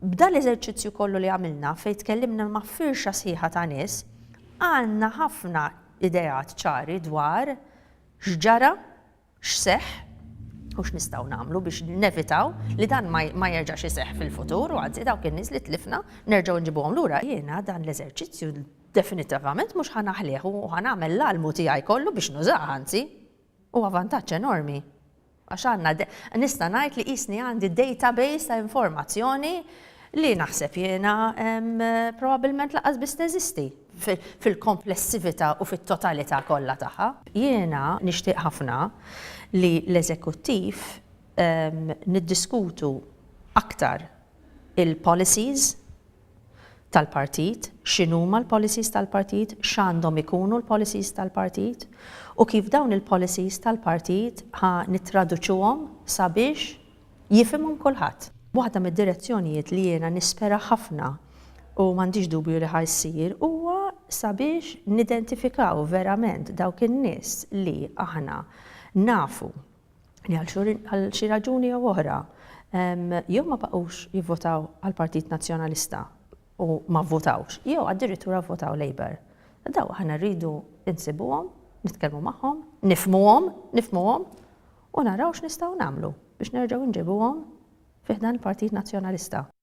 b'dan l-eżerċizzju kollu li għamilna fejn tkellimna ma' firxa sħiħa ta' nies, għandna ħafna ideat ċari dwar x'ġara, x'seħħ u x'nistgħu nagħmlu biex nevitaw li dan ma jerġax iseħħ fil-futur u għadzi dawk in-nies li tlifna nerġgħu nġibuhom lura. Jiena dan l-eżerċizzju definitivament mhux ħanaħlih u ħanagħmel l-almu tiegħi kollu biex nużah anzi. Huwa vantaġġ enormi. Għax għandna nista' ngħid li qisni għandi database ta' informazzjoni li naħseb jiena probabbilment laqas biss teżisti fil-komplessività u fit-totalità kollha tagħha. Jiena nixtieq ħafna li l-eżekuttiv niddiskutu aktar il-policies tal-partit, x'inhuma l-policies tal-partit, x'għandhom ikunu l-policies tal-partit u kif dawn il-policies tal-partit nittraduċuhom sabiex jifhimhom kulħadd. Waħda mid-direzzjonijiet li jiena nispera ħafna u m'għandix dubju li ħajsir huwa sabiex nidentifikaw verament dawk in-nies li aħna nafu li għal xi raġuni jew oħra jew ma baqgħux jivvotaw għall-Partit Nazzjonalista u ma votawx, jew addirittura votaw Labour. Daw aħna rridu insibuhom, nitkellmu magħhom, nifhmuhom u naraw x'nistgħu nagħmlu biex nerġgħu nġibuhom fih dan il-Partit Nazzjonalista.